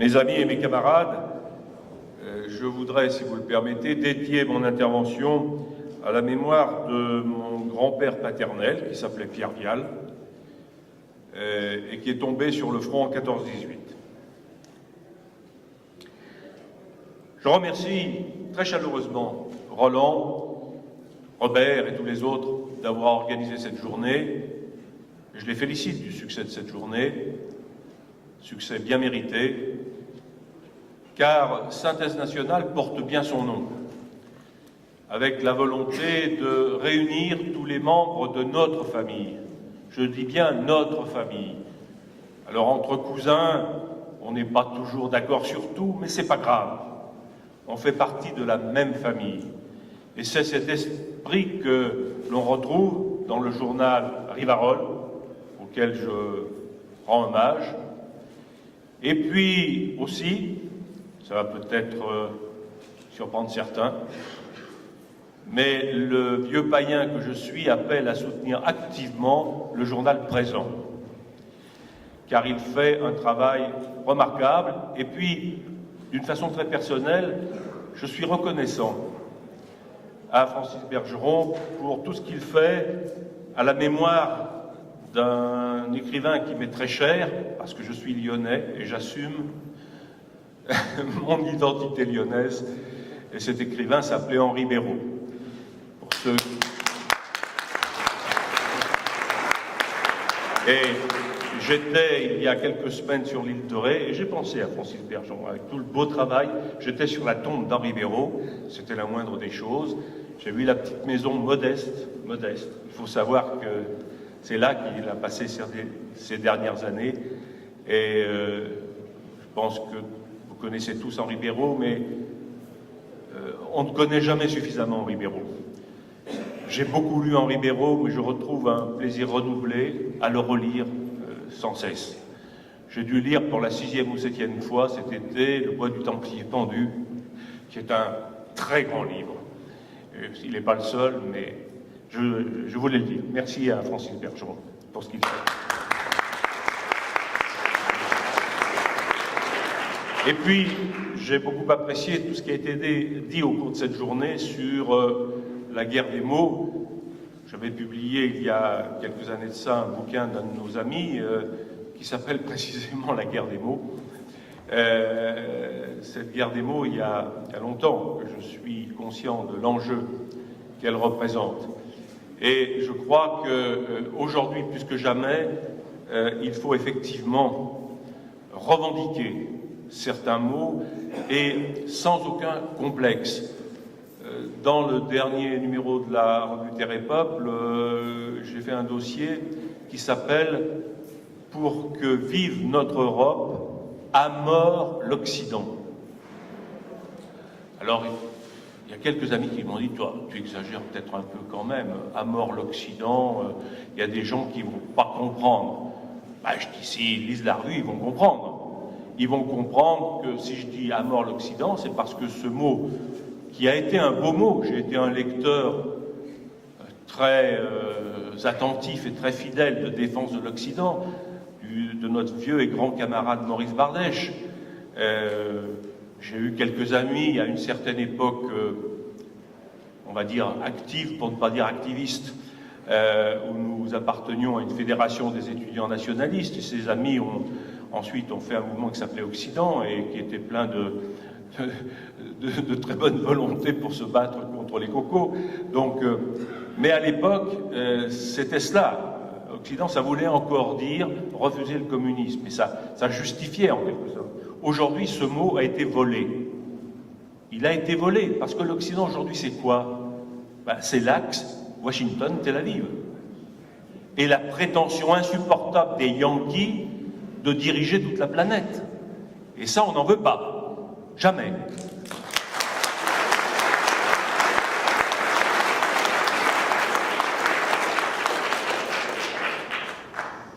Mes amis et mes camarades, je voudrais, si vous le permettez, dédier mon intervention à la mémoire de mon grand-père paternel, qui s'appelait Pierre Vial, et qui est tombé sur le front en 14-18. Je remercie très chaleureusement Roland, Robert et tous les autres d'avoir organisé cette journée. Je les félicite du succès de cette journée, succès bien mérité, car Synthèse nationale porte bien son nom, avec la volonté de réunir tous les membres de notre famille. Je dis bien notre famille. Alors entre cousins, on n'est pas toujours d'accord sur tout, mais c'est pas grave. On fait partie de la même famille. Et c'est cet esprit que l'on retrouve dans le journal Rivarol, auquel je rends hommage. Et puis aussi, ça va peut-être surprendre certains, mais le vieux païen que je suis appelle à soutenir activement le journal Présent, car il fait un travail remarquable. Et puis, d'une façon très personnelle, je suis reconnaissant à Francis Bergeron pour tout ce qu'il fait à la mémoire d'un écrivain qui m'est très cher, parce que je suis lyonnais et j'assume mon identité lyonnaise. Et cet écrivain s'appelait Henri Béraud. Pour ceux... Et j'étais, il y a quelques semaines, sur l'île de Ré, et j'ai pensé à Francis Bergeron, avec tout le beau travail. J'étais sur la tombe d'Henri Béraud, c'était la moindre des choses. J'ai vu la petite maison modeste. Il faut savoir que c'est là qu'il a passé ces dernières années. Et je pense que vous connaissez tous Henri Béraud, mais on ne connaît jamais suffisamment Henri Béraud. J'ai beaucoup lu Henri Béraud, mais je retrouve un plaisir renouvelé à le relire sans cesse. J'ai dû lire pour la 6e ou 7e fois cet été Le Bois du Templier pendu, qui est un très grand livre. Il n'est pas le seul, mais je voulais le dire. Merci à Francis Bergeron pour ce qu'il fait. Et puis, j'ai beaucoup apprécié tout ce qui a été dit au cours de cette journée sur la guerre des mots. J'avais publié il y a quelques années de ça un bouquin d'un de nos amis qui s'appelle précisément La guerre des mots. Cette guerre des mots, il y a longtemps que je suis conscient de l'enjeu qu'elle représente. Et je crois qu'aujourd'hui, plus que jamais, il faut effectivement revendiquer certains mots et sans aucun complexe. Dans le dernier numéro de la revue Terre et Peuple, j'ai fait un dossier qui s'appelle « Pour que vive notre Europe, à mort l'Occident ». Alors, il y a quelques amis qui m'ont dit « Toi, tu exagères peut-être un peu quand même, à mort l'Occident, il y a des gens qui ne vont pas comprendre. » Je dis « S'ils lisent la revue, ils vont comprendre. Ils vont comprendre que si je dis « à mort l'Occident », c'est parce que ce mot, qui a été un beau mot, j'ai été un lecteur très attentif et très fidèle de défense de l'Occident, de notre vieux et grand camarade Maurice Bardèche. J'ai eu quelques amis à une certaine époque, on va dire active, pour ne pas dire activiste, où nous appartenions à une fédération des étudiants nationalistes. Et ces amis ensuite ont fait un mouvement qui s'appelait Occident et qui était plein de très bonne volonté pour se battre contre les cocos. Donc, mais à l'époque, c'était cela. Occident, ça voulait encore dire refuser le communisme. Et ça justifiait en quelque sorte. Aujourd'hui, ce mot a été volé. Il a été volé parce que l'Occident aujourd'hui, c'est quoi? C'est l'axe Washington-Tel Aviv. Et la prétention insupportable des Yankees de diriger toute la planète. Et ça, on n'en veut pas. Jamais.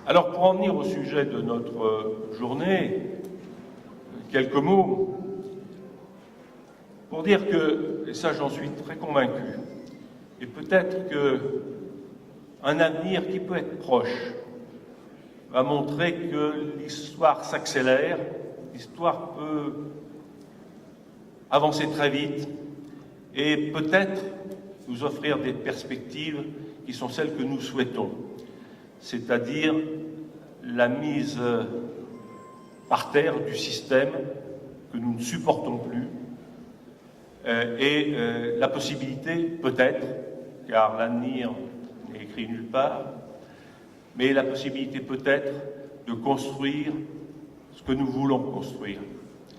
Alors, pour en venir au sujet de notre journée, quelques mots pour dire que, et ça j'en suis très convaincu, et peut-être qu'un avenir qui peut être proche va montrer que l'histoire s'accélère l'histoire peut avancer très vite et peut-être nous offrir des perspectives qui sont celles que nous souhaitons, c'est-à-dire la mise par terre du système que nous ne supportons plus et la possibilité, peut-être, car l'avenir n'est écrit nulle part, mais la possibilité peut-être de construire ce que nous voulons construire,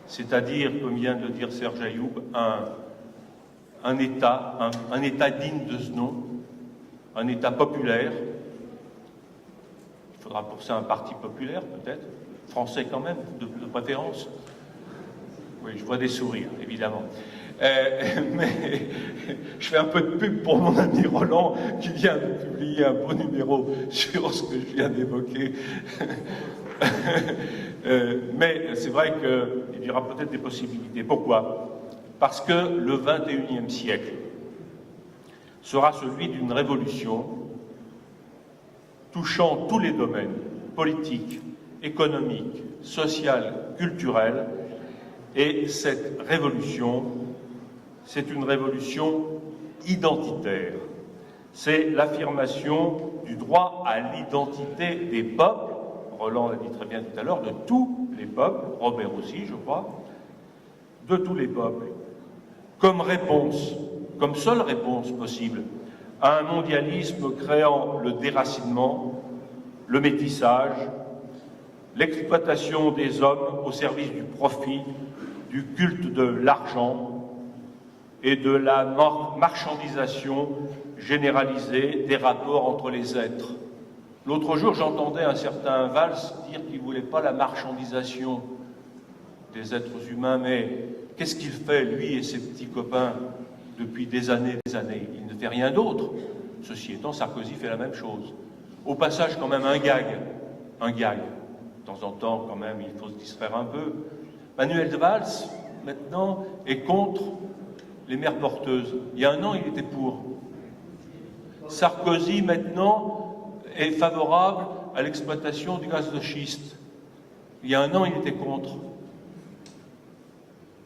c'est-à-dire, comme vient de le dire Serge Ayoub, un État digne de ce nom, un État populaire. Il faudra pour ça un parti populaire, peut-être, français quand même, de préférence. Oui, je vois des sourires, évidemment. Mais je fais un peu de pub pour mon ami Roland, qui vient de publier un beau numéro sur ce que je viens d'évoquer. Mais c'est vrai qu'il y aura peut-être des possibilités. Pourquoi? Parce que le XXIe siècle sera celui d'une révolution touchant tous les domaines, politiques, économiques, sociales, culturels, et cette révolution, c'est une révolution identitaire. C'est l'affirmation du droit à l'identité des peuples, Roland l'a dit très bien tout à l'heure, de tous les peuples, Robert aussi, je crois, de tous les peuples, comme réponse, comme seule réponse possible à un mondialisme créant le déracinement, le métissage, l'exploitation des hommes au service du profit, du culte de l'argent et de la marchandisation généralisée des rapports entre les êtres. L'autre jour, j'entendais un certain Valls dire qu'il ne voulait pas la marchandisation des êtres humains, mais qu'est-ce qu'il fait, lui et ses petits copains, depuis des années et des années? Il ne fait rien d'autre. Ceci étant, Sarkozy fait la même chose. Au passage, quand même, un gag. De temps en temps, quand même, il faut se distraire un peu. Manuel Valls, maintenant, est contre les mères porteuses. Il y a un an, il était pour. Sarkozy, maintenant, est favorable à l'exploitation du gaz de schiste. Il y a un an, il était contre.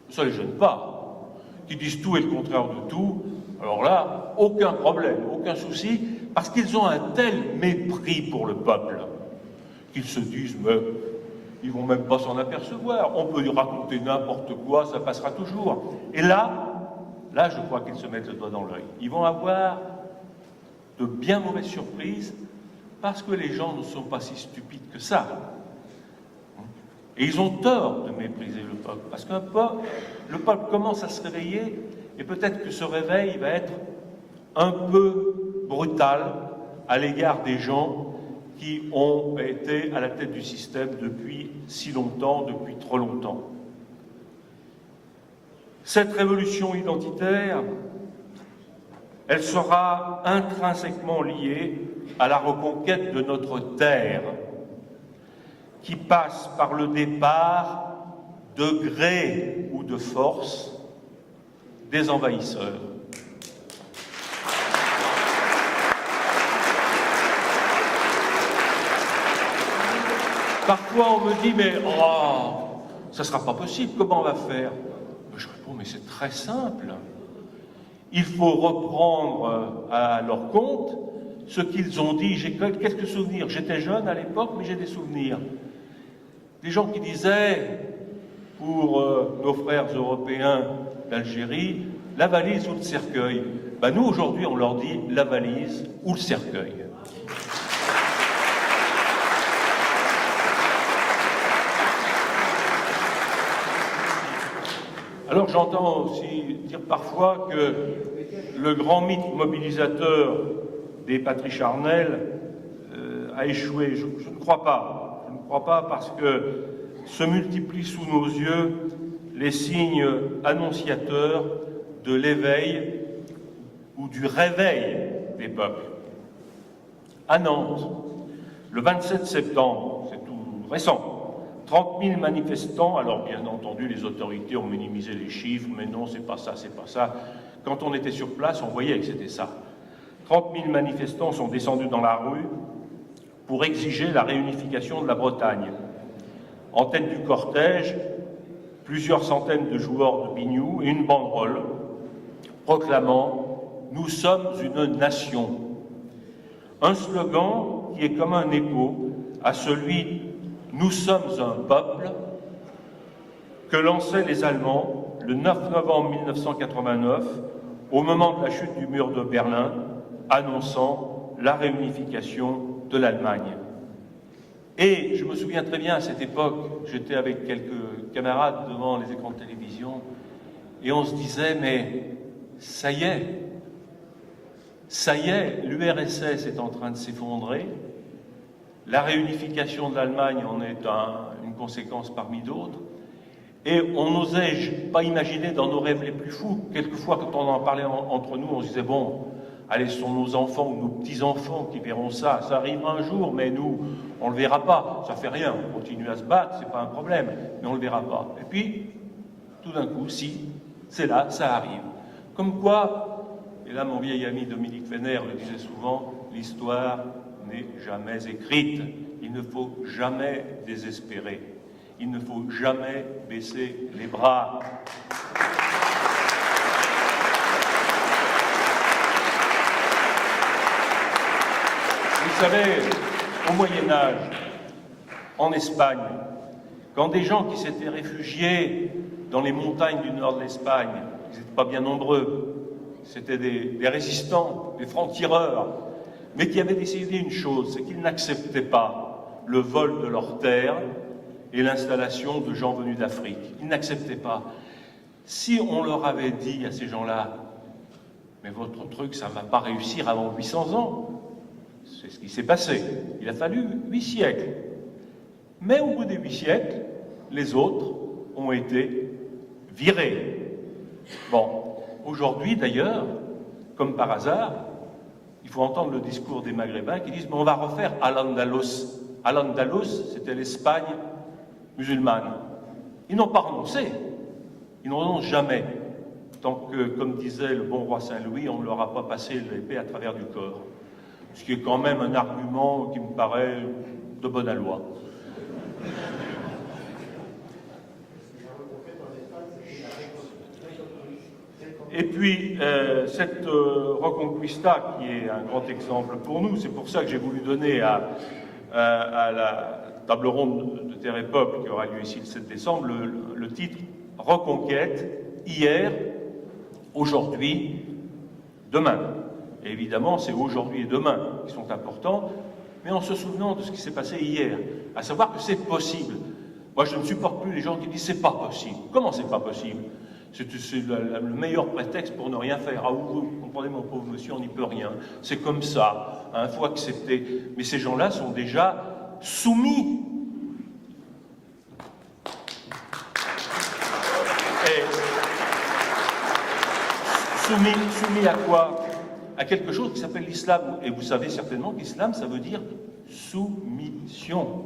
Ça ne les gêne pas. Qu'ils disent tout et le contraire de tout, alors là, aucun problème, aucun souci, parce qu'ils ont un tel mépris pour le peuple qu'ils se disent, mais ils ne vont même pas s'en apercevoir. On peut lui raconter n'importe quoi, ça passera toujours. Et là, je crois qu'ils se mettent le doigt dans l'œil. Ils vont avoir de bien mauvaises surprises parce que les gens ne sont pas si stupides que ça. Et ils ont tort de mépriser le peuple, parce qu'un peuple, le peuple commence à se réveiller, et peut-être que ce réveil va être un peu brutal à l'égard des gens qui ont été à la tête du système depuis si longtemps, depuis trop longtemps. Cette révolution identitaire, elle sera intrinsèquement liée à la reconquête de notre terre, qui passe par le départ, de gré ou de force, des envahisseurs. Parfois on me dit, mais ça ne sera pas possible, comment on va faire? Je réponds, mais c'est très simple. Il faut reprendre à leur compte ce qu'ils ont dit. J'ai quelques souvenirs. J'étais jeune à l'époque, mais j'ai des souvenirs. Des gens qui disaient, pour nos frères européens d'Algérie, la valise ou le cercueil. Nous, aujourd'hui, on leur dit la valise ou le cercueil. Alors j'entends aussi dire parfois que le grand mythe mobilisateur des patries charnelles a échoué. Je ne crois pas. Je ne crois pas parce que se multiplient sous nos yeux les signes annonciateurs de l'éveil ou du réveil des peuples. À Nantes, le 27 septembre, c'est tout récent, 30 000 manifestants, alors bien entendu les autorités ont minimisé les chiffres, mais non, c'est pas ça, c'est pas ça. Quand on était sur place, on voyait que c'était ça. 30 000 manifestants sont descendus dans la rue pour exiger la réunification de la Bretagne. En tête du cortège, plusieurs centaines de joueurs de biniou et une banderole proclamant « Nous sommes une nation ». Un slogan qui est comme un écho à celui « Nous sommes un peuple » que lançaient les Allemands le 9 novembre 1989 au moment de la chute du mur de Berlin, annonçant la réunification de l'Allemagne. Et je me souviens très bien à cette époque, j'étais avec quelques camarades devant les écrans de télévision et on se disait mais ça y est, l'URSS est en train de s'effondrer, la réunification de l'Allemagne en est une conséquence parmi d'autres, et on n'osait pas imaginer dans nos rêves les plus fous, quelquefois quand on en parlait entre nous, on se disait bon, allez, ce sont nos enfants ou nos petits-enfants qui verront ça, ça arrivera un jour, mais nous, on ne le verra pas, ça fait rien, on continue à se battre, c'est pas un problème, mais on ne le verra pas. Et puis, tout d'un coup, si, c'est là, ça arrive. Comme quoi, et là mon vieil ami Dominique Vénère le disait souvent, l'histoire n'est jamais écrite, il ne faut jamais désespérer, il ne faut jamais baisser les bras. Vous savez, au Moyen-Âge, en Espagne, quand des gens qui s'étaient réfugiés dans les montagnes du nord de l'Espagne, ils n'étaient pas bien nombreux, c'était des résistants, des francs-tireurs, mais qui avaient décidé une chose, c'est qu'ils n'acceptaient pas le vol de leurs terres et l'installation de gens venus d'Afrique. Ils n'acceptaient pas. Si on leur avait dit à ces gens-là, mais votre truc, ça ne va pas réussir avant 800 ans, c'est ce qui s'est passé. Il a fallu 8 siècles. Mais au bout des 8 siècles, les autres ont été virés. Bon, aujourd'hui d'ailleurs, comme par hasard, il faut entendre le discours des Maghrébins qui disent « mais on va refaire Al-Andalus ». Al-Andalus, c'était l'Espagne musulmane. Ils n'ont pas renoncé. Ils ne renoncent jamais. Tant que, comme disait le bon roi Saint-Louis, on ne leur a pas passé l'épée à travers du corps. Ce qui est quand même un argument qui me paraît de bonne aloi. Et puis, cette Reconquista, qui est un grand exemple pour nous, c'est pour ça que j'ai voulu donner à la table ronde de Terre et Peuple, qui aura lieu ici le 7 décembre, le titre « Reconquête, hier, aujourd'hui, demain ». Et évidemment, c'est aujourd'hui et demain qui sont importants, mais en se souvenant de ce qui s'est passé hier, à savoir que c'est possible. Moi, je ne supporte plus les gens qui disent « c'est pas possible ». Comment c'est pas possible? C'est le meilleur prétexte pour ne rien faire. Ah, vous comprenez, mon pauvre monsieur, on n'y peut rien. C'est comme ça, il faut accepter. Mais ces gens-là sont déjà soumis. Et soumis à quoi? À quelque chose qui s'appelle l'islam. Et vous savez certainement que l'islam, ça veut dire soumission.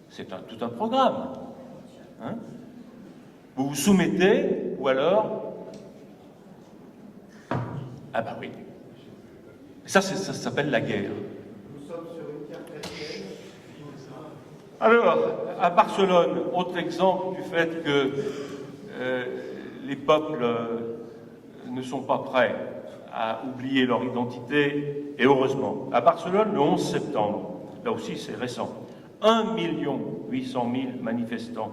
C'est tout un programme. Hein? Vous vous soumettez, ou alors... Ah ben oui. Ça s'appelle la guerre. Nous sommes sur une terre chrétienne. Alors, à Barcelone, autre exemple du fait que les peuples ne sont pas prêts à oublier leur identité, et heureusement. À Barcelone, le 11 septembre, là aussi c'est récent, 1 800 000 manifestants.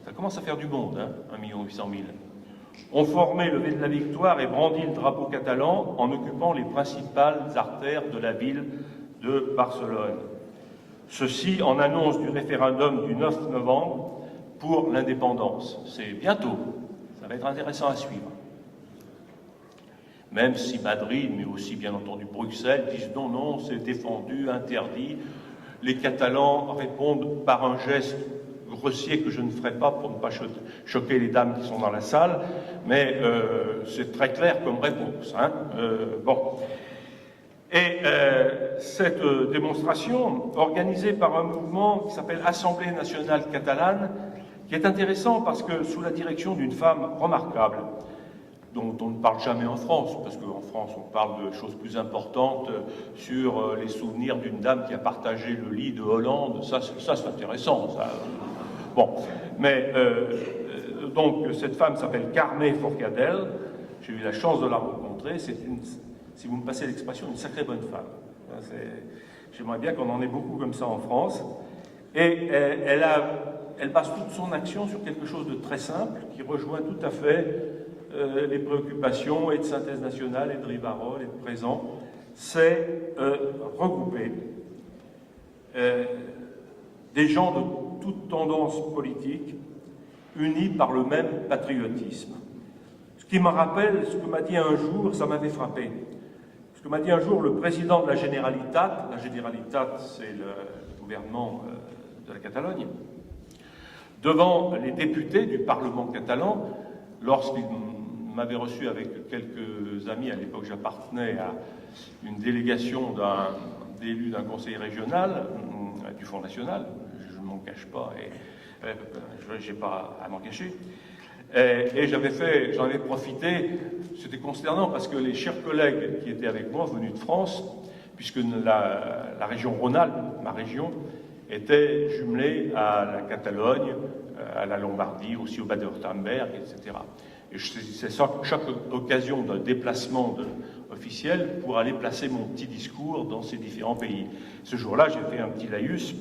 Ça commence à faire du monde, hein, 1 800 000. Ont formé le V de la Victoire et brandi le drapeau catalan en occupant les principales artères de la ville de Barcelone. Ceci en annonce du référendum du 9 novembre pour l'indépendance. C'est bientôt, ça va être intéressant à suivre. Même si Madrid, mais aussi bien entendu Bruxelles, disent non, non, c'est défendu, interdit. Les Catalans répondent par un geste grossier que je ne ferai pas pour ne pas choquer les dames qui sont dans la salle, mais c'est très clair comme réponse. Hein. Bon. Et cette démonstration, organisée par un mouvement qui s'appelle Assemblée nationale catalane, qui est intéressant parce que sous la direction d'une femme remarquable, dont on ne parle jamais en France, parce qu'en France on parle de choses plus importantes sur les souvenirs d'une dame qui a partagé le lit de Hollande, ça c'est intéressant, ça. Bon, mais donc cette femme s'appelle Carme Forcadell. J'ai eu la chance de la rencontrer. C'est une, si vous me passez l'expression, une sacrée bonne femme. J'aimerais bien qu'on en ait beaucoup comme ça en France. Et elle base toute son action sur quelque chose de très simple, qui rejoint tout à fait les préoccupations et de synthèse nationale, et de Rivarol, et de présent. C'est regrouper des gens de toute tendance politique, unis par le même patriotisme. Ce qui me rappelle ce que m'a dit un jour, ça m'avait frappé, ce que m'a dit un jour le président de la Generalitat c'est le gouvernement de la Catalogne, devant les députés du Parlement catalan, lorsqu'il m'avait reçu avec quelques amis, à l'époque j'appartenais à une délégation d'élus d'un conseil régional, du Front National, je ne m'en cache pas, et je n'ai pas à m'en cacher. Et j'en avais profité, c'était consternant parce que les chers collègues qui étaient avec moi, venus de France, puisque la région Rhône-Alpes, ma région, était jumelée à la Catalogne, à la Lombardie, aussi au Bade-Württemberg, etc. Et je saisissais chaque occasion d'un déplacement officiel pour aller placer mon petit discours dans ces différents pays. Ce jour-là, j'ai fait un petit laïus,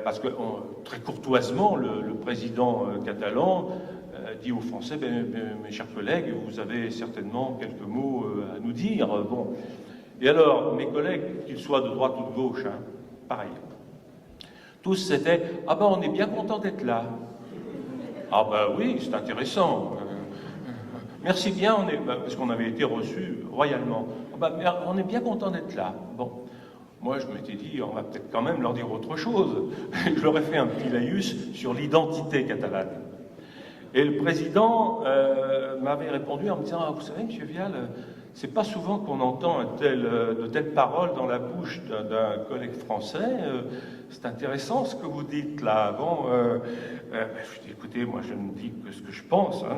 parce que très courtoisement, le président catalan dit aux Français, mes chers collègues, vous avez certainement quelques mots à nous dire. Bon. Et alors, mes collègues, qu'ils soient de droite ou de gauche, hein, pareil. Tous c'était « Ah ben on est bien content d'être là. » « Ah ben oui, c'est intéressant. Merci bien, parce qu'on avait été reçus royalement. Ah ben, on est bien content d'être là. » Bon. Moi, je m'étais dit, on va peut-être quand même leur dire autre chose. Je leur ai fait un petit laïus sur l'identité catalane. Et le président m'avait répondu en me disant « Ah, vous savez, M. Vial, c'est pas souvent qu'on entend de telles paroles dans la bouche d'un collègue français. C'est intéressant ce que vous dites là. » Bon, je dis « Écoutez, moi, je ne dis que ce que je pense. Hein,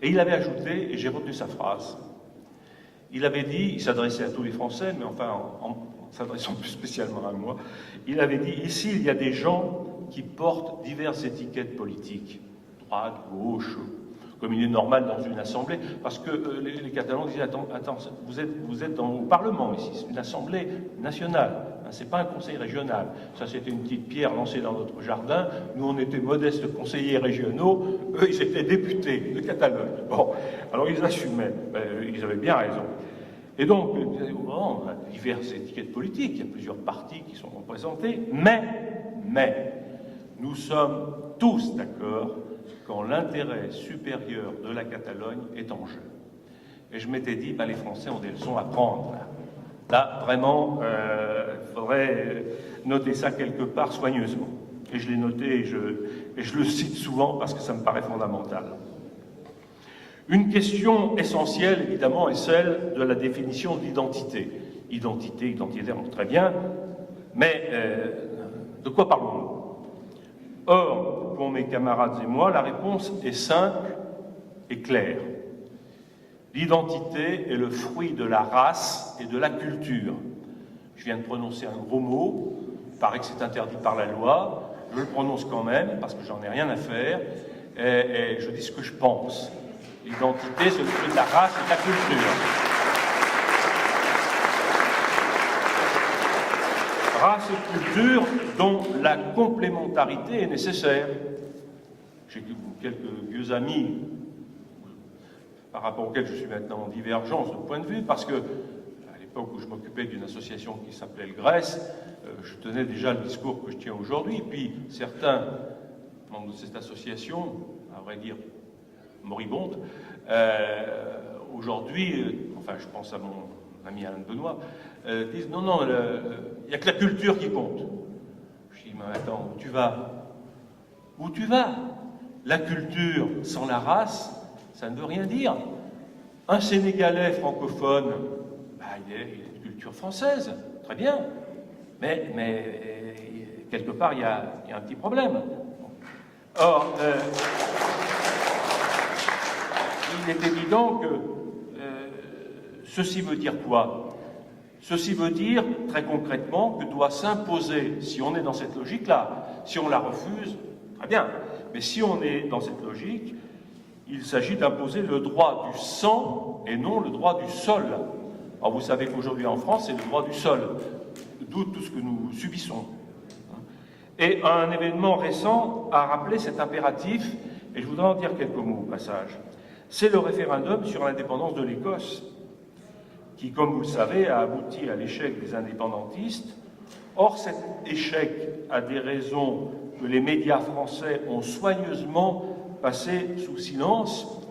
Et il avait ajouté, et j'ai retenu sa phrase, il avait dit, il s'adressait à tous les Français, mais enfin, en s'adressant plus spécialement à moi, il avait dit « Ici, il y a des gens qui portent diverses étiquettes politiques. » Droite, gauche, comme il est normal dans une assemblée, parce que les Catalans disaient attends, vous êtes au Parlement ici, c'est une assemblée nationale, hein, c'est pas un conseil régional. Ça, c'était une petite pierre lancée dans notre jardin. Nous, on était modestes conseillers régionaux, eux, ils étaient députés de Catalogne. Bon, alors ils assumaient, ils avaient bien raison. Et donc, on a diverses étiquettes politiques, il y a plusieurs partis qui sont représentés, mais nous sommes tous d'accord quand l'intérêt supérieur de la Catalogne est en jeu. Et je m'étais dit, les Français ont des leçons à prendre. Là, vraiment, il faudrait noter ça quelque part soigneusement. Et je l'ai noté et je le cite souvent parce que ça me paraît fondamental. Une question essentielle, évidemment, est celle de la définition d'identité. Identitaire, très bien, mais de quoi parlons-nous ? Or, pour mes camarades et moi, la réponse est simple et claire. L'identité est le fruit de la race et de la culture. Je viens de prononcer un gros mot, il paraît que c'est interdit par la loi, je le prononce quand même parce que j'en ai rien à faire, et je dis ce que je pense. L'identité, c'est le fruit de la race et de la culture. Race et culture dont la complémentarité est nécessaire. J'ai quelques vieux amis par rapport auxquels je suis maintenant en divergence de point de vue, parce que à l'époque où je m'occupais d'une association qui s'appelait le Grèce, je tenais déjà le discours que je tiens aujourd'hui, puis certains membres de cette association, à vrai dire moribonde, aujourd'hui, enfin je pense à mon ami Alain Benoît, disent non, il n'y a que la culture qui compte. Je dis, mais attends, où tu vas ? Où tu vas ? La culture sans la race, ça ne veut rien dire. Un Sénégalais francophone, il est de culture française, très bien, mais quelque part, il y a un petit problème. Or, il est évident que ceci veut dire quoi ? Ceci veut dire, très concrètement, que doit s'imposer, si on est dans cette logique-là, si on la refuse, très bien, mais si on est dans cette logique, il s'agit d'imposer le droit du sang et non le droit du sol. Alors vous savez qu'aujourd'hui en France, c'est le droit du sol, d'où tout ce que nous subissons. Et un événement récent a rappelé cet impératif, et je voudrais en dire quelques mots au passage. C'est le référendum sur l'indépendance de l'Écosse, qui, comme vous le savez, a abouti à l'échec des indépendantistes. Or, cet échec a des raisons que les médias français ont soigneusement passées sous silence,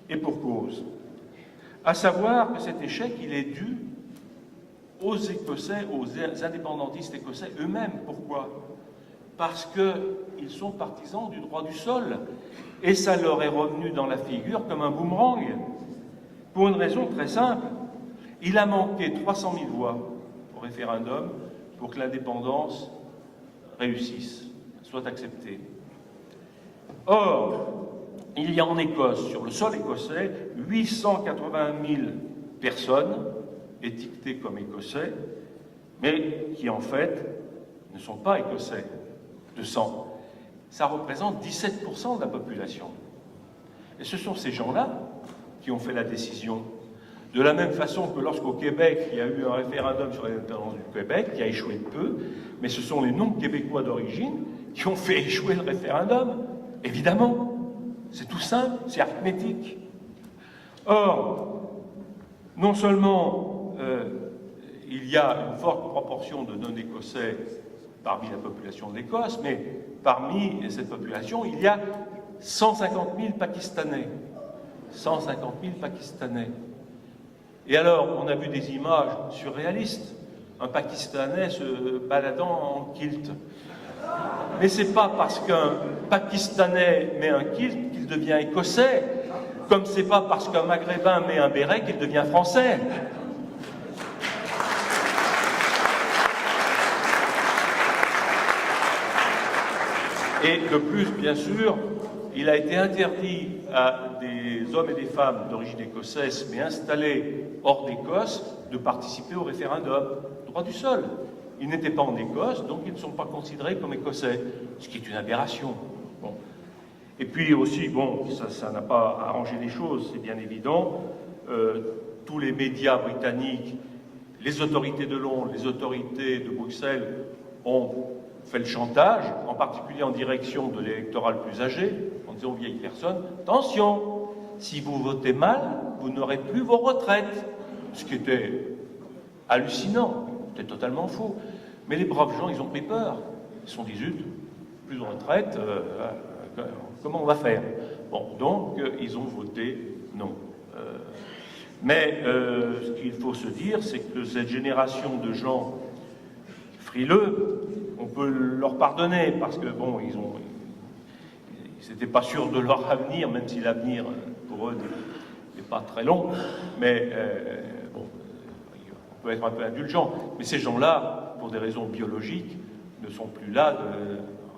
et pour cause. À savoir que cet échec, il est dû aux Écossais, aux indépendantistes écossais eux-mêmes. Pourquoi ? Parce qu'ils sont partisans du droit du sol, et ça leur est revenu dans la figure comme un boomerang, pour une raison très simple. Il a manqué 300 000 voix au référendum pour que l'indépendance réussisse, soit acceptée. Or, il y a en Écosse, sur le sol écossais, 880 000 personnes étiquetées comme écossais, mais qui en fait ne sont pas écossais de sang. Ça représente 17% de la population. Et ce sont ces gens-là qui ont fait la décision. De la même façon que lorsqu'au Québec, il y a eu un référendum sur l'indépendance du Québec, qui a échoué de peu, mais ce sont les non-québécois d'origine qui ont fait échouer le référendum. Évidemment, c'est tout simple, c'est arithmétique. Or, non seulement il y a une forte proportion de non-écossais parmi la population de l'Écosse, mais parmi cette population, il y a 150 000 Pakistanais. 150 000 Pakistanais. Et alors, on a vu des images surréalistes, un Pakistanais se baladant en kilt. Mais c'est pas parce qu'un Pakistanais met un kilt qu'il devient écossais, comme c'est pas parce qu'un Maghrébin met un béret qu'il devient français. Et de plus, bien sûr, il a été interdit à des hommes et des femmes d'origine écossaise, mais installés hors d'Écosse, de participer au référendum. Droit du sol. Ils n'étaient pas en Écosse, donc ils ne sont pas considérés comme écossais, ce qui est une aberration. Bon. Et puis aussi, bon, ça n'a pas arrangé les choses, c'est bien évident. Tous les médias britanniques, les autorités de Londres, les autorités de Bruxelles ont fait le chantage, en particulier en direction de l'électorat le plus âgé, en disant aux vieilles personnes, attention, si vous votez mal, vous n'aurez plus vos retraites. Ce qui était hallucinant, c'était totalement faux. Mais les braves gens, ils ont pris peur. Ils se sont dit, zut, plus de retraite, comment on va faire? Bon, donc, ils ont voté non. Mais ce qu'il faut se dire, c'est que cette génération de gens frileux, on peut leur pardonner, parce que, bon, ils n'étaient pas sûrs de leur avenir, même si l'avenir, pour eux, n'est pas très long, mais bon, on peut être un peu indulgent. Mais ces gens-là, pour des raisons biologiques, ne sont plus là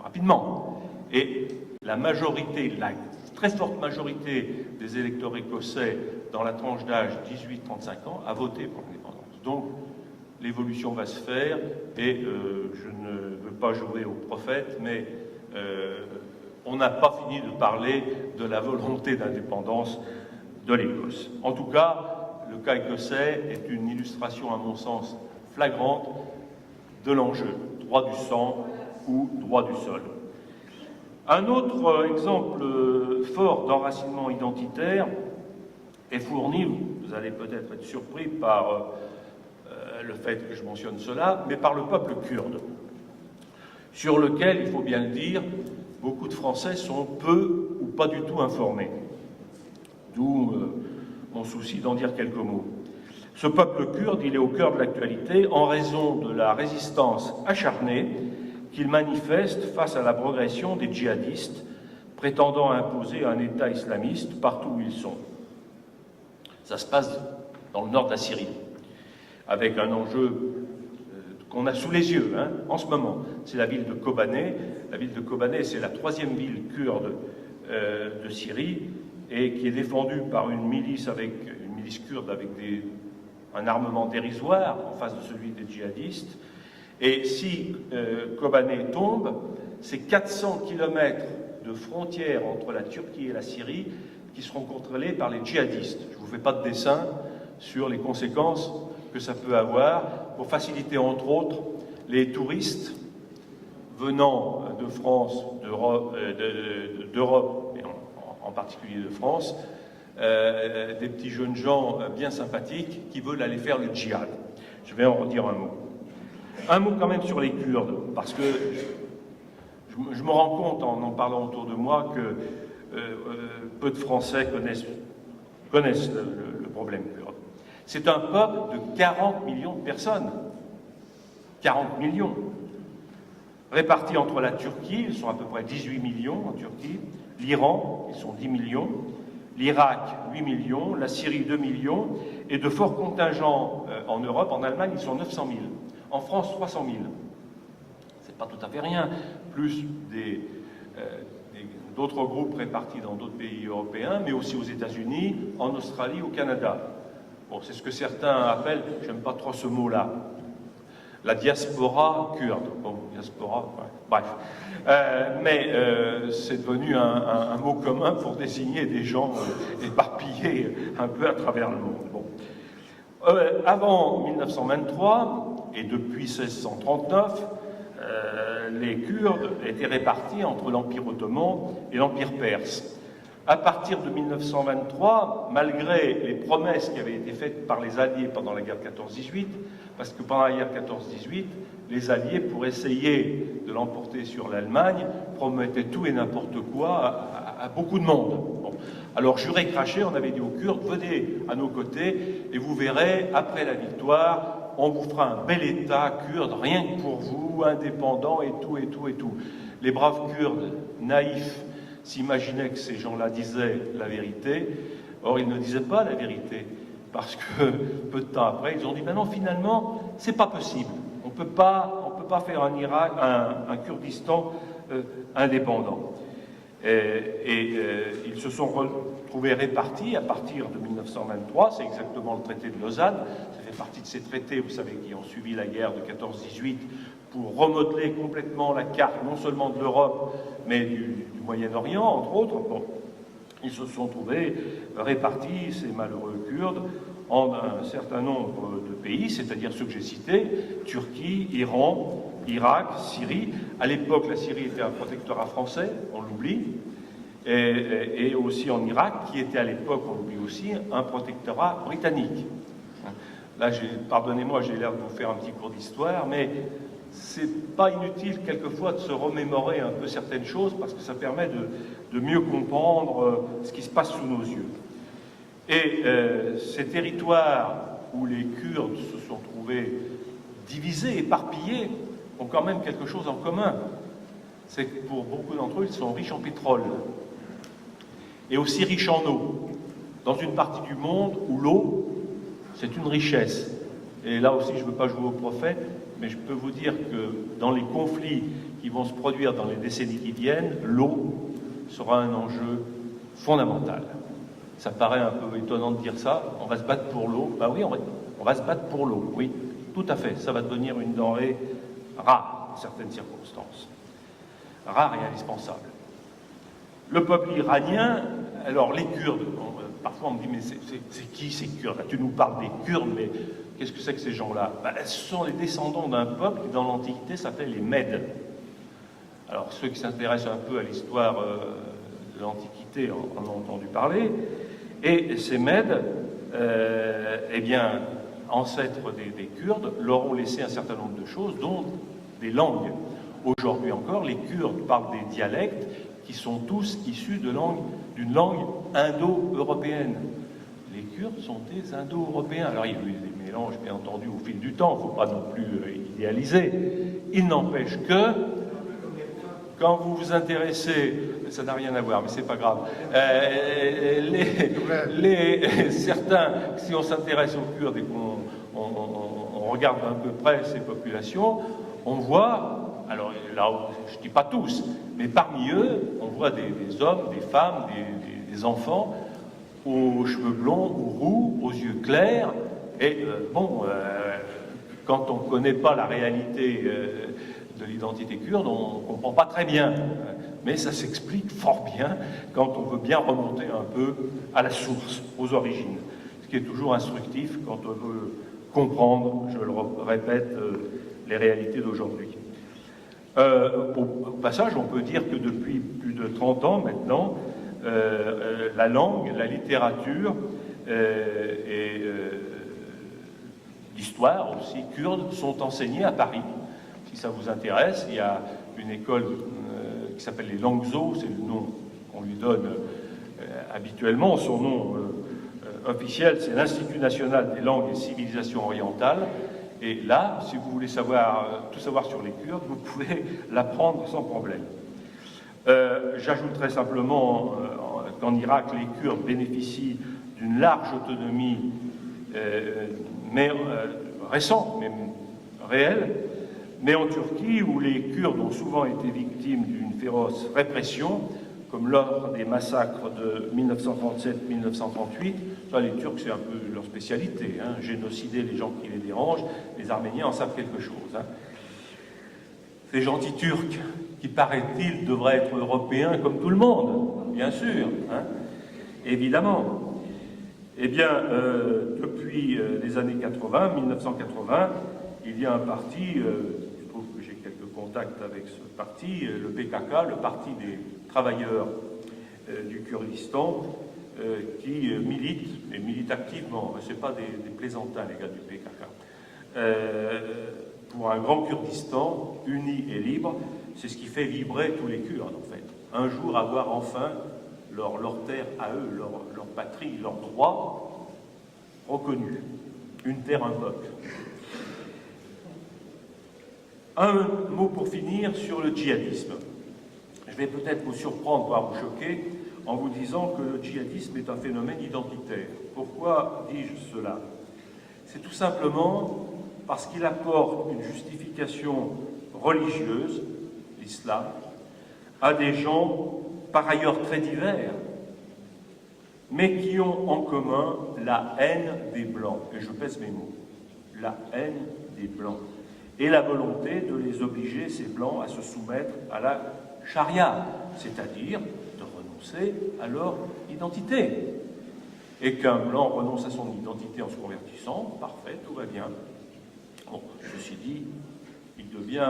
rapidement. Et la majorité, la très forte majorité des électeurs écossais dans la tranche d'âge 18-35 ans a voté pour l'indépendance. Donc, l'évolution va se faire, et je ne veux pas jouer au prophète, mais on n'a pas fini de parler de la volonté d'indépendance de l'Écosse. En tout cas, le cas écossais est une illustration, à mon sens, flagrante de l'enjeu, droit du sang ou droit du sol. Un autre exemple fort d'enracinement identitaire est fourni, vous allez peut-être être surpris par le fait que je mentionne cela, mais par le peuple kurde, sur lequel, il faut bien le dire, beaucoup de Français sont peu ou pas du tout informés. D'où mon souci d'en dire quelques mots. Ce peuple kurde, il est au cœur de l'actualité en raison de la résistance acharnée qu'il manifeste face à la progression des djihadistes prétendant imposer un État islamiste partout où ils sont. Ça se passe dans le nord de la Syrie, avec un enjeu qu'on a sous les yeux en ce moment. C'est la ville de Kobané. La ville de Kobané, c'est la 3e ville kurde de Syrie, et qui est défendue par une milice kurde avec un armement dérisoire en face de celui des djihadistes. Et si Kobané tombe, c'est 400 km de frontière entre la Turquie et la Syrie qui seront contrôlés par les djihadistes. Je ne vous fais pas de dessin sur les conséquences que ça peut avoir pour faciliter, entre autres, les touristes venant de France, d'Europe, et en particulier de France, des petits jeunes gens bien sympathiques qui veulent aller faire le djihad. Je vais en redire un mot. Un mot quand même sur les Kurdes, parce que je me rends compte en parlant autour de moi que peu de Français connaissent le problème kurde. C'est un peuple de 40 millions de personnes. 40 millions. Répartis entre la Turquie, ils sont à peu près 18 millions en Turquie, l'Iran, ils sont 10 millions, l'Irak, 8 millions, la Syrie, 2 millions, et de forts contingents en Europe, en Allemagne, ils sont 900 000. En France, 300 000. C'est pas tout à fait rien, plus d'autres groupes répartis dans d'autres pays européens, mais aussi aux États-Unis, en Australie, au Canada. Bon, c'est ce que certains appellent, j'aime pas trop ce mot-là, la diaspora kurde. Bon, diaspora, ouais. Bref. C'est devenu un mot commun pour désigner des gens éparpillés un peu à travers le monde. Bon. Avant 1923, et depuis 1639, les Kurdes étaient répartis entre l'Empire ottoman et l'Empire perse. À partir de 1923, malgré les promesses qui avaient été faites par les Alliés pendant la guerre 14-18, parce que pendant la guerre 14-18, les Alliés, pour essayer de l'emporter sur l'Allemagne, promettaient tout et n'importe quoi à beaucoup de monde. Bon. Alors, juré craché, on avait dit aux Kurdes, venez à nos côtés et vous verrez, après la victoire, on vous fera un bel État kurde, rien que pour vous, indépendant et tout, et tout, et tout. Les braves Kurdes, naïfs, s'imaginaient que ces gens-là disaient la vérité. Or, ils ne disaient pas la vérité, parce que peu de temps après, ils ont dit, ben non, finalement, c'est pas possible. On peut pas faire un Kurdistan indépendant. Ils se sont retrouvés répartis à partir de 1923, c'est exactement le traité de Lausanne, ça fait partie de ces traités, vous savez, qui ont suivi la guerre de 14-18, pour remodeler complètement la carte, non seulement de l'Europe, mais du Moyen-Orient, entre autres. Bon, ils se sont trouvés répartis, ces malheureux Kurdes, en un certain nombre de pays, c'est-à-dire ceux que j'ai cités, Turquie, Iran, Irak, Syrie. À l'époque, la Syrie était un protectorat français, on l'oublie, et aussi en Irak, qui était à l'époque, on l'oublie aussi, un protectorat britannique. Là, pardonnez-moi, j'ai l'air de vous faire un petit cours d'histoire, mais c'est pas inutile quelquefois de se remémorer un peu certaines choses, parce que ça permet de mieux comprendre ce qui se passe sous nos yeux. Et ces territoires où les Kurdes se sont trouvés divisés, éparpillés, ont quand même quelque chose en commun. C'est que pour beaucoup d'entre eux, ils sont riches en pétrole et aussi riches en eau, dans une partie du monde où l'eau, c'est une richesse. Et là aussi, je ne veux pas jouer au prophète, mais je peux vous dire que dans les conflits qui vont se produire dans les décennies qui viennent, l'eau sera un enjeu fondamental. Ça paraît un peu étonnant de dire ça, on va se battre pour l'eau. Ben oui, on va se battre pour l'eau, oui, tout à fait. Ça va devenir une denrée rare dans certaines circonstances. Rare et indispensable. Le peuple iranien, alors les Kurdes, parfois on me dit, mais c'est qui ces Kurdes? Tu nous parles des Kurdes, mais qu'est-ce que c'est que ces gens-là? Ben, ce sont les descendants d'un peuple qui, dans l'Antiquité, s'appelait les Mèdes. Alors, ceux qui s'intéressent un peu à l'histoire de l'Antiquité en ont entendu parler. Et ces Mèdes, eh bien, ancêtres des Kurdes, leur ont laissé un certain nombre de choses, dont des langues. Aujourd'hui encore, les Kurdes parlent des dialectes qui sont tous issus d'une langue indo-européenne. Les Kurdes sont des indo-européens. Alors, il y a eu des mélanges, bien entendu, au fil du temps, il ne faut pas non plus idéaliser. Il n'empêche que, quand vous vous intéressez, ça n'a rien à voir, mais c'est pas grave, certains, si on s'intéresse aux Kurdes et qu'on regarde un peu près ces populations, on voit, alors là, je ne dis pas tous, mais parmi eux, on voit des hommes, des femmes, des enfants, aux cheveux blonds, aux roux, aux yeux clairs, et quand on ne connaît pas la réalité de l'identité kurde, on ne comprend pas très bien. Mais ça s'explique fort bien quand on veut bien remonter un peu à la source, aux origines. Ce qui est toujours instructif quand on veut comprendre, je le répète, les réalités d'aujourd'hui. Au passage, on peut dire que depuis plus de 30 ans maintenant, la langue, la littérature et l'histoire aussi kurde sont enseignées à Paris. Si ça vous intéresse, il y a une école qui s'appelle les Langso, c'est le nom qu'on lui donne habituellement. Son nom officiel, c'est l'Institut national des langues et civilisations orientales. Et là, si vous voulez tout savoir sur les Kurdes, vous pouvez l'apprendre sans problème. J'ajouterai simplement qu'en Irak, les Kurdes bénéficient d'une large autonomie, récente, mais réelle. Mais en Turquie, où les Kurdes ont souvent été victimes d'une féroce répression, comme lors des massacres de 1937-1938, les Turcs, c'est un peu leur spécialité, hein, génocider les gens qui les dérangent. Les Arméniens en savent quelque chose. Hein. Ces gentils Turcs, qui paraît-il devraient être européens comme tout le monde, bien sûr, hein, évidemment. Eh bien, depuis les années 80, 1980, il y a un parti, je trouve que j'ai quelques contacts avec ce parti, le PKK, le Parti des travailleurs du Kurdistan, qui milite activement, ce n'est pas des plaisantins les gars du PKK, pour un grand Kurdistan uni et libre. C'est ce qui fait vibrer tous les Kurdes en fait. Un jour avoir enfin leur terre à eux, leur patrie, leurs droits reconnus. Une terre, un peuple. Un mot pour finir sur le djihadisme. Je vais peut-être vous surprendre, voire vous choquer, en vous disant que le djihadisme est un phénomène identitaire. Pourquoi dis-je cela? C'est tout simplement parce qu'il apporte une justification religieuse, l'islam, à des gens par ailleurs très divers, mais qui ont en commun la haine des Blancs. Et je pèse mes mots. La haine des Blancs. Et la volonté de les obliger, ces Blancs, à se soumettre à la charia, c'est-à-dire de renoncer à leur identité. Et qu'un Blanc renonce à son identité en se convertissant, parfait, tout va bien. Bon, ceci dit, il devient,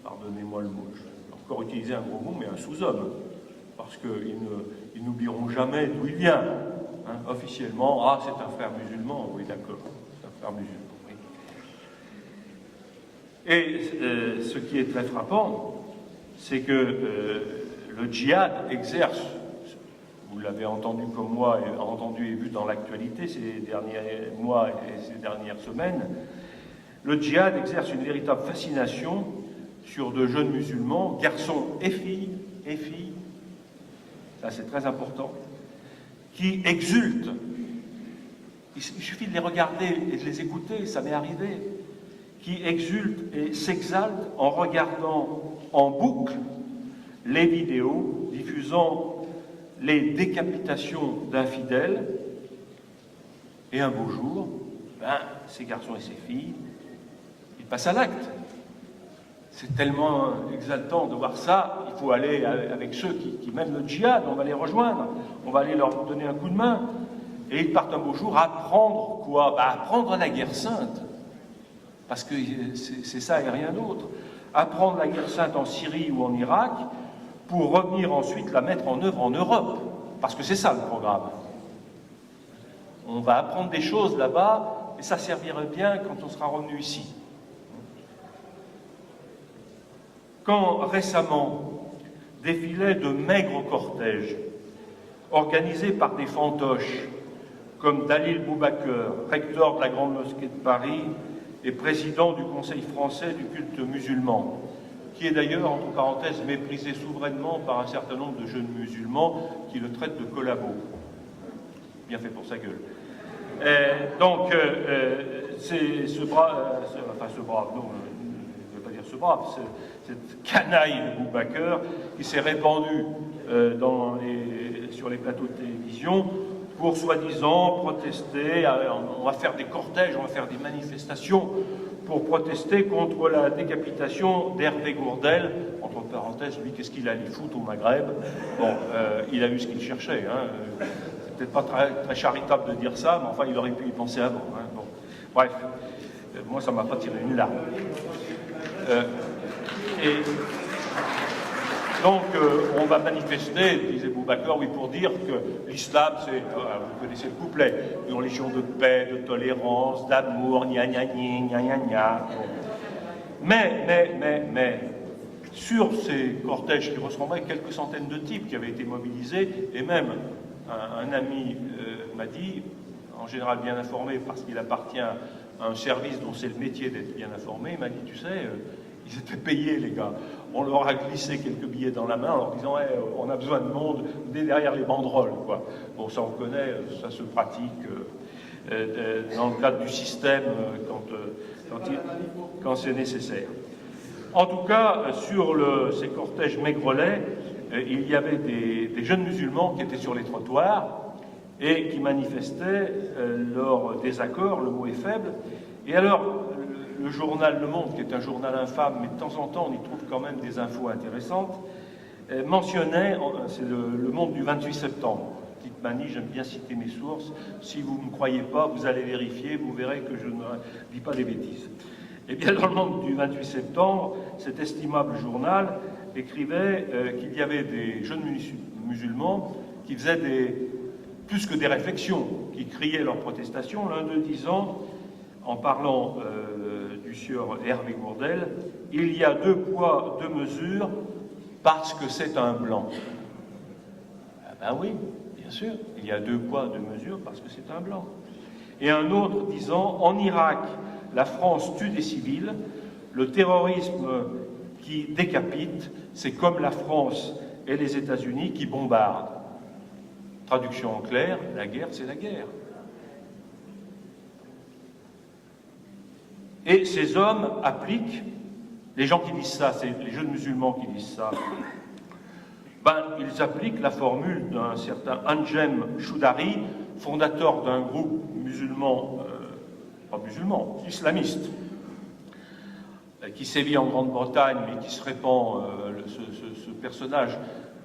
pardonnez-moi le mot, je vais encore utiliser un gros mot, mais un sous-homme, parce qu'ils n'oublieront jamais d'où il vient. Hein, officiellement, ah, c'est un frère musulman, oui, d'accord, c'est un frère musulman. Oui. Et ce qui est très frappant, c'est que le djihad exerce, vous l'avez entendu comme moi, et entendu et vu dans l'actualité ces derniers mois et ces dernières semaines, le djihad exerce une véritable fascination sur de jeunes musulmans, garçons et filles, ça c'est très important, qui exultent. Il suffit de les regarder et de les écouter, ça m'est arrivé, qui exultent et s'exaltent en regardant en boucle les vidéos diffusant les décapitations d'infidèles. Et un beau jour, ces garçons et ces filles, ils passent à l'acte. C'est tellement exaltant de voir ça, il faut aller avec ceux qui mènent le djihad, on va les rejoindre, on va aller leur donner un coup de main. Et ils partent un beau jour apprendre quoi? Apprendre la guerre sainte. Parce que c'est ça et rien d'autre. Apprendre la guerre sainte en Syrie ou en Irak pour revenir ensuite la mettre en œuvre en Europe. Parce que c'est ça le programme. On va apprendre des choses là-bas et ça servirait bien quand on sera revenu ici. Quand récemment défilaient de maigres cortèges organisés par des fantoches comme Dalil Boubaker, recteur de la Grande Mosquée de Paris et président du Conseil français du culte musulman, qui est d'ailleurs, entre parenthèses, méprisé souverainement par un certain nombre de jeunes musulmans qui le traitent de collabo. Bien fait pour sa gueule. C'est ce brave, non, je ne vais pas dire ce brave, cette canaille de Boubaker qui s'est répandue sur les plateaux de télévision pour soi-disant protester, on va faire des cortèges, on va faire des manifestations pour protester contre la décapitation d'Hervé Gourdel. Entre parenthèses, lui, qu'est-ce qu'il allait foutre au Maghreb? Bon, il a eu ce qu'il cherchait. Hein. C'est peut-être pas très charitable de dire ça, mais enfin, il aurait pu y penser avant. Hein. Bon. Bref, moi, ça m'a pas tiré une larme. Et donc, on va manifester, disait Boubacar, oui, pour dire que l'islam, c'est, vous connaissez le couplet, une religion de paix, de tolérance, d'amour, gna gna gna gna gna. Mais, sur ces cortèges qui ressemblaient à quelques centaines de types qui avaient été mobilisés, et même un ami m'a dit, en général bien informé parce qu'il appartient à un service dont c'est le métier d'être bien informé, il m'a dit, tu sais, ils étaient payés, les gars. On leur a glissé quelques billets dans la main en leur disant hey, on a besoin de monde derrière les banderoles, quoi. Bon, ça on connaît, ça se pratique dans le cadre du système quand c'est nécessaire. En tout cas, sur ces cortèges maigrelets, il y avait des jeunes musulmans qui étaient sur les trottoirs et qui manifestaient leur désaccord, le mot est faible. Et alors, le journal Le Monde, qui est un journal infâme, mais de temps en temps on y trouve quand même des infos intéressantes, mentionnait, c'est le Monde du 28 septembre, petite manie, j'aime bien citer mes sources, si vous ne me croyez pas, vous allez vérifier, vous verrez que je ne dis pas des bêtises. Eh bien, dans le Monde du 28 septembre, cet estimable journal écrivait qu'il y avait des jeunes musulmans qui faisaient plus que des réflexions, qui criaient leurs protestations, l'un d'eux disant, en parlant du sieur Hervé Gourdel, il y a 2 poids, 2 mesures parce que c'est un blanc. Ah ben oui, bien sûr, il y a 2 poids, 2 mesures parce que c'est un blanc. Et un autre disant, en Irak, la France tue des civils, le terrorisme qui décapite, c'est comme la France et les États-Unis qui bombardent. Traduction en clair, la guerre, c'est la guerre. Et ces hommes appliquent, les gens qui disent ça, c'est les jeunes musulmans qui disent ça, ils appliquent la formule d'un certain Anjem Choudary, fondateur d'un groupe musulman, pas musulman, islamiste, qui sévit en Grande-Bretagne, mais qui se répand, ce personnage,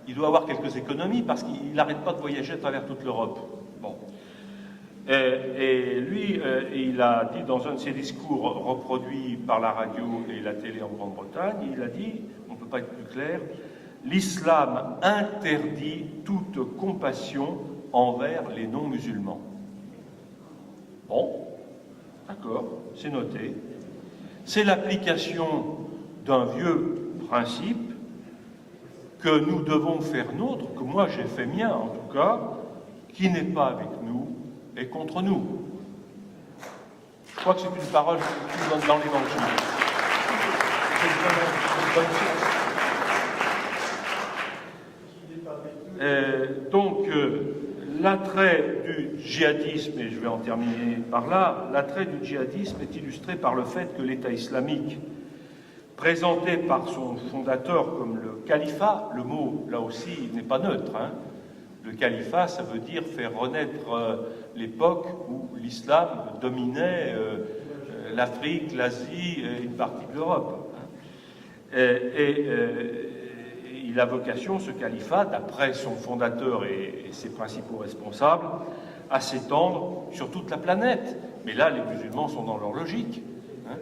il doit avoir quelques économies parce qu'il n'arrête pas de voyager à travers toute l'Europe. Bon. Et lui, il a dit dans un de ses discours reproduits par la radio et la télé en Grande-Bretagne, il a dit, on ne peut pas être plus clair, l'islam interdit toute compassion envers les non-musulmans. Bon, d'accord, c'est noté. C'est l'application d'un vieux principe que nous devons faire nôtre, que moi j'ai fait mien en tout cas, qui n'est pas avec nous et contre nous. Je crois que c'est une parole qui donne dans l'Évangile. Donc, l'attrait du djihadisme, et je vais en terminer par là, l'attrait du djihadisme est illustré par le fait que l'État islamique, présenté par son fondateur comme le califat, le mot, là aussi, n'est pas neutre, hein. Le califat, ça veut dire faire renaître l'époque où l'islam dominait l'Afrique, l'Asie et une partie de l'Europe. Il a vocation, ce califat, d'après son fondateur et ses principaux responsables, à s'étendre sur toute la planète. Mais là, les musulmans sont dans leur logique. Hein.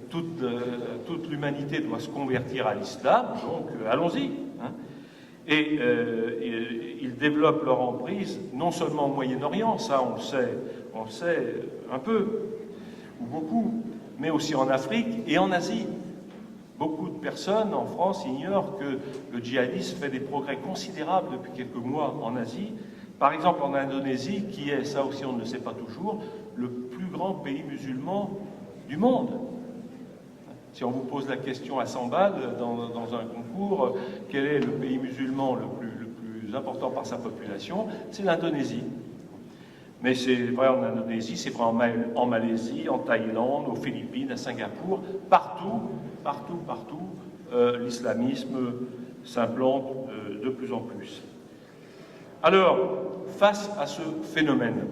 Toute l'humanité doit se convertir à l'islam, donc allons-y. Hein. Et ils développent leur emprise, non seulement au Moyen-Orient, ça on le sait un peu, ou beaucoup, mais aussi en Afrique et en Asie. Beaucoup de personnes en France ignorent que le djihadisme fait des progrès considérables depuis quelques mois en Asie. Par exemple en Indonésie, qui est, ça aussi on ne le sait pas toujours, le plus grand pays musulman du monde. Si on vous pose la question à 100 balles dans un concours, quel est le pays musulman le plus important par sa population? C'est l'Indonésie. Mais c'est vrai en Indonésie, c'est vrai en Malaisie, en Thaïlande, aux Philippines, à Singapour, partout, l'islamisme s'implante de plus en plus. Alors, face à ce phénomène,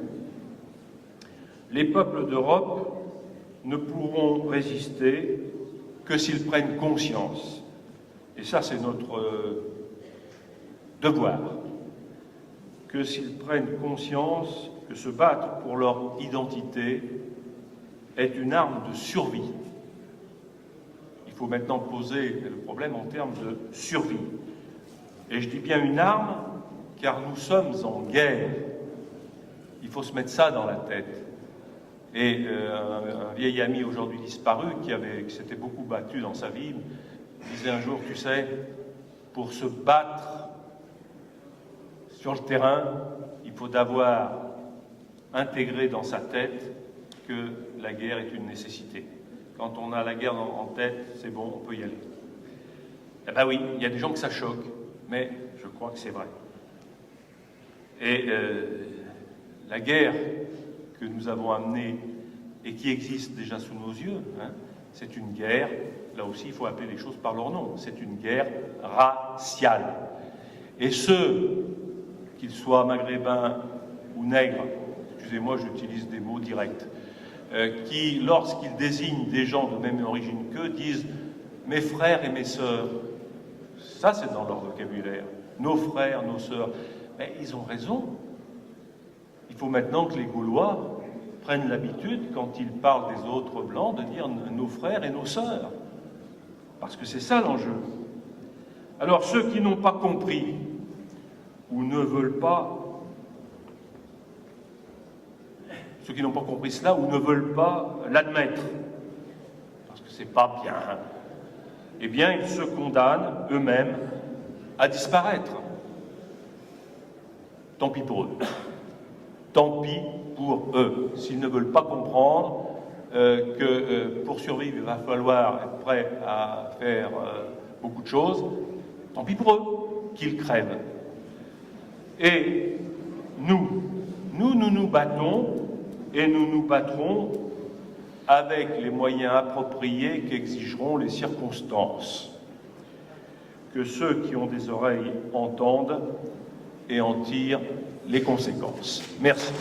les peuples d'Europe ne pourront résister que s'ils prennent conscience, et ça c'est notre devoir, que s'ils prennent conscience que se battre pour leur identité est une arme de survie. Il faut maintenant poser le problème en termes de survie. Et je dis bien une arme, car nous sommes en guerre. Il faut se mettre ça dans la tête. Et un vieil ami aujourd'hui disparu, qui s'était beaucoup battu dans sa vie, disait un jour, tu sais, pour se battre sur le terrain, il faut d'avoir intégré dans sa tête que la guerre est une nécessité. Quand on a la guerre en tête, c'est bon, on peut y aller. Eh bien oui, il y a des gens que ça choque, mais je crois que c'est vrai. Et la guerre que nous avons amenée et qui existe déjà sous nos yeux, hein, c'est une guerre, là aussi il faut appeler les choses par leur nom, c'est une guerre raciale. Et ceux, qu'ils soient maghrébins ou nègres, excusez-moi, j'utilise des mots directs, qui, lorsqu'ils désignent des gens de même origine qu'eux, disent « mes frères et mes sœurs ». Ça, c'est dans leur vocabulaire. Nos frères, nos sœurs. Mais ils ont raison. Il faut maintenant que les Gaulois prennent l'habitude, quand ils parlent des autres Blancs, de dire « nos frères et nos sœurs ». Parce que c'est ça l'enjeu. Alors, ceux qui n'ont pas compris ou ne veulent pas ceux qui n'ont pas compris cela ou ne veulent pas l'admettre, parce que c'est pas bien, eh bien, ils se condamnent eux-mêmes à disparaître. Tant pis pour eux. Tant pis pour eux. S'ils ne veulent pas comprendre que pour survivre, il va falloir être prêt à faire beaucoup de choses, tant pis pour eux, qu'ils crèvent. Et nous nous battons, et nous nous battrons avec les moyens appropriés qu'exigeront les circonstances. Que ceux qui ont des oreilles entendent et en tirent les conséquences. Merci.